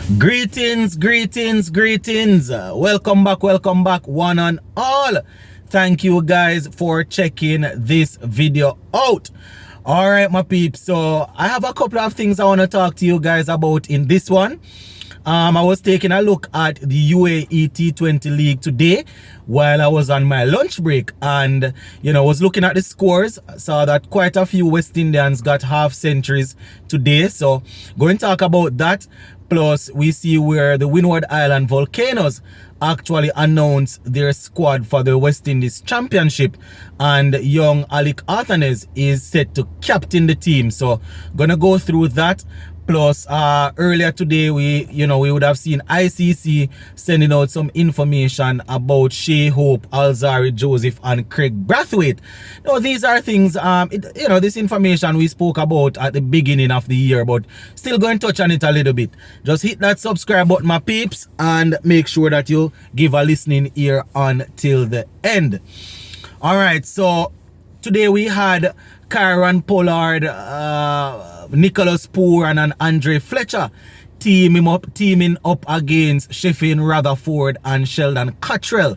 Greetings. Welcome back, one and all. Thank you guys for checking this video out. All right, my peeps. So I have a couple of things I want to talk to you guys about in this one. I was taking a look at the UAE T20 League today while I was on my lunch break, and was looking at the scores. Saw that quite a few West Indians got half centuries today, so going to talk about that. Plus we see where the Winward Island Volcanos actually announced their squad for the West Indies Championship, and young Alec Arthanes is set to captain the team. So gonna go through that. Plus, earlier today, we would have seen ICC sending out some information about Shea Hope, Alzarri Joseph, and Craig Brathwaite. Now, these are things, this information we spoke about at the beginning of the year, but still going to touch on it a little bit. Just hit that subscribe button, my peeps, and make sure that you give a listening ear until the end. All right, so today we had Kieran Pollard, Nicholas Pooran, and Andre Fletcher teaming up against Sheffield Rutherford and Sheldon Cottrell.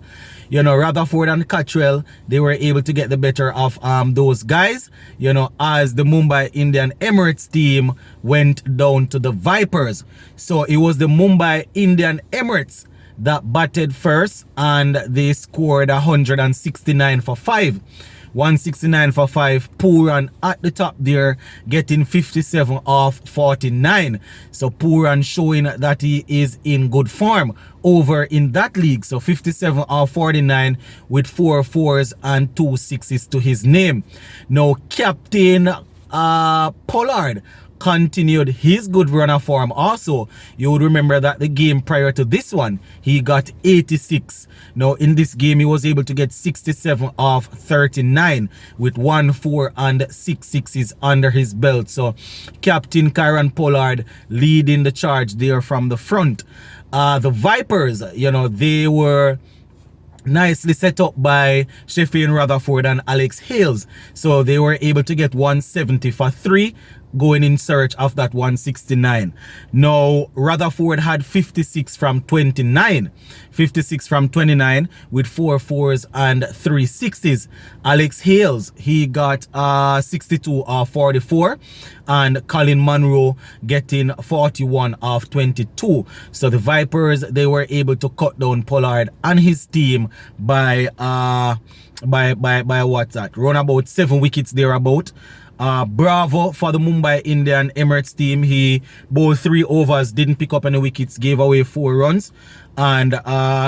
Rutherford and Cottrell, they were able to get the better of those guys, as the Mumbai Indian Emirates team went down to the Vipers. So it was the Mumbai Indian Emirates that batted first, and they scored 169 for 5. 169 for 5. Pooran at the top there, getting 57 off 49. So Pooran showing that he is in good form over in that league. So 57 off 49 with 4 4s and 2 6s to his name. Now Captain Pollard continued his good run of form also. You would remember that the game prior to this one, he got 86. Now in this game, he was able to get 67 off 39 with 1 4 and 6 6s under his belt. So Captain Kieran Pollard leading the charge there from the front. The Vipers, they were nicely set up by Sheffield Rutherford and Alex Hales. So they were able to get 170 for 3, going in search of that 169. Now Rutherford had 56 from 29. 56 from 29 with 4 4s and 3 6s. Alex Hales, he got 62 off 44, and Colin Munro getting 41 off 22. So the Vipers, they were able to cut down Pollard and his team by what's that? Run about 7 wickets thereabout. Bravo for the Mumbai Indian Emirates team. He bowled 3 overs, didn't pick up any wickets, gave away 4 runs. And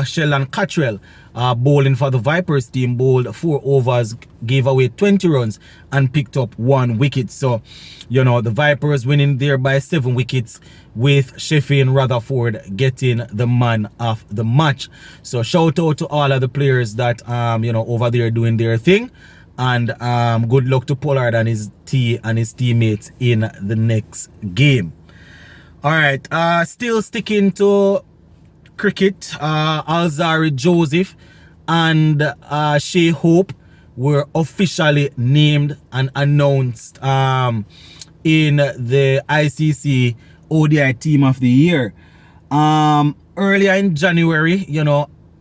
Sheldon Cottrell, bowling for the Vipers team, bowled 4 overs, gave away 20 runs and picked up 1 wicket. So, the Vipers winning there by 7 wickets, with Sheffield Rutherford getting the man of the match. So shout out to all of the players that over there doing their thing. And good luck to Pollard and his teammates in the next game. All right, still sticking to cricket, Alzarri Joseph and Shea Hope were officially named and announced in the ICC ODI Team of the Year. Earlier in January,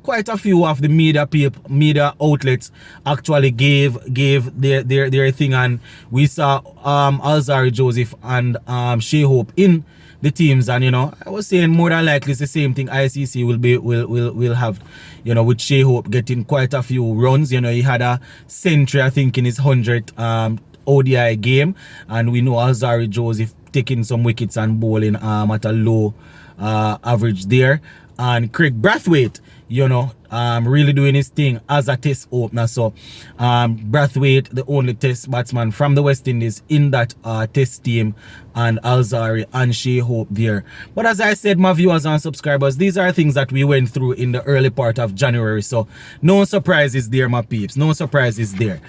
quite a few of the media outlets actually gave their thing, and we saw Alzarri Joseph and Shea Hope in the teams, and I was saying more than likely it's the same thing ICC will have, with Shea Hope getting quite a few runs. He had a century, I think, in his 100th ODI game, and we know Alzarri Joseph taking some wickets and bowling at a low average there. And Craig Brathwaite, really doing his thing as a test opener. So Brathwaite, the only test batsman from the West Indies in that test team, and Alzarri and Shea Hope there. But as I said, my viewers and subscribers, these are things that we went through in the early part of January. So no surprises there, my peeps. No surprises there.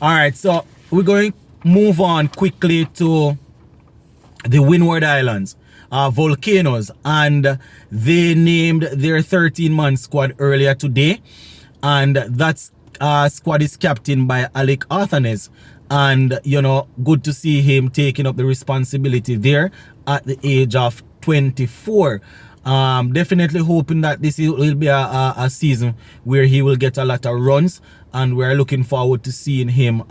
All right, so we're going to move on quickly to the Windward Islands Volcanos, and they named their 13-man squad earlier today, and that squad is captained by Alec Arthanes, and good to see him taking up the responsibility there at the age of 2024. Definitely hoping that this will be a season where he will get a lot of runs, and we're looking forward to seeing him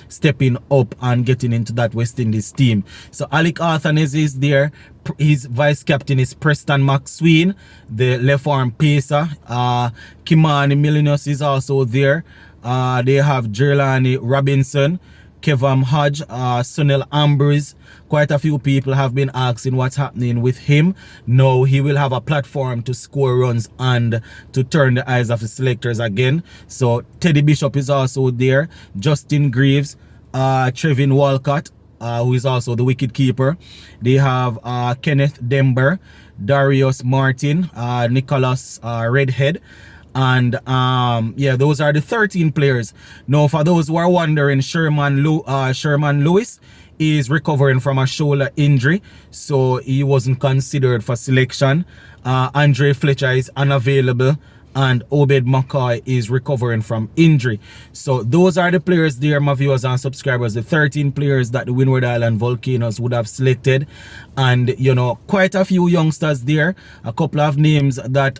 stepping up and getting into that West Indies team. So Alec Arthanes is there. His vice captain is Preston McSween, the left arm pacer. Kimani Milinos is also there. They have Jelani Robinson, Kevin Hodge, Sunil Ambrose. Quite a few people have been asking what's happening with him. Now he will have a platform to score runs and to turn the eyes of the selectors again. So Teddy Bishop is also there. Justin Greaves, Trevin Walcott, who is also the wicket keeper. They have Kenneth Dember, Darius Martin, Nicholas Redhead. And yeah, those are the 13 players. Now, for those who are wondering, Sherman Lewis is recovering from a shoulder injury, so he wasn't considered for selection. Andre Fletcher is unavailable, and Obed McCoy is recovering from injury. So those are the players there, my viewers and subscribers, the 13 players that the Windward Island Volcanos would have selected. And you know, quite a few youngsters there, a couple of names that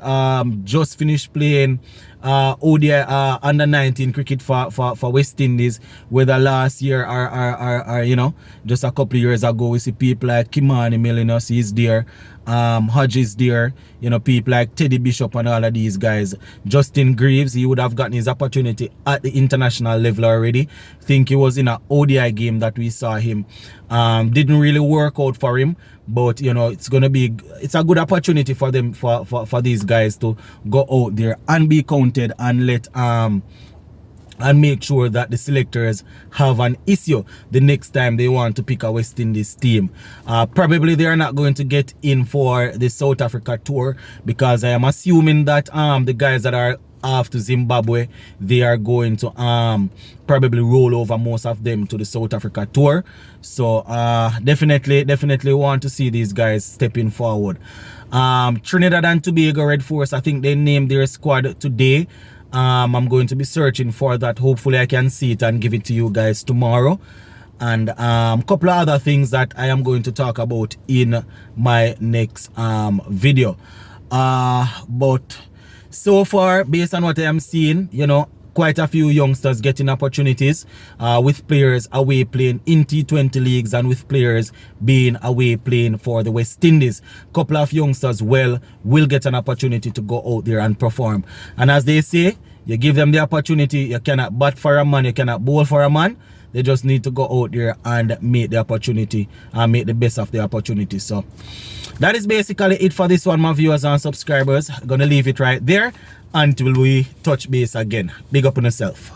just finished playing ODI under 19 cricket for West Indies, whether last year or you know, just a couple of years ago. We see people like Kimani Milinos is there, Hodge is there, you know, people like Teddy Bishop and all of these guys. Justin Greaves, he would have gotten his opportunity at the international level already. I think he was in an ODI game that we saw him. Didn't really work out for him, but you know, it's a good opportunity for them, for these guys to go out there and be counted and let and make sure that the selectors have an issue the next time they want to pick a West Indies team. Probably they are not going to get in for the South Africa tour, because I am assuming that the guys that are off to Zimbabwe, they are going to probably roll over most of them to the South Africa tour. So definitely want to see these guys stepping forward. Trinidad and Tobago Red Force, I think they named their squad today. I'm going to be searching for that. Hopefully I can see it and give it to you guys tomorrow. And a couple of other things that I am going to talk about in my next video. But so far, based on what I am seeing, you know, quite a few youngsters getting opportunities, with players away playing in T20 leagues and with players being away playing for the West Indies. Couple of youngsters will get an opportunity to go out there and perform. And as they say, you give them the opportunity. You cannot bat for a man, you cannot bowl for a man. They just need to go out there and make the opportunity and make the best of the opportunity. So that is basically it for this one, my viewers and subscribers. I'm gonna leave it right there until we touch base again. Big up on yourself.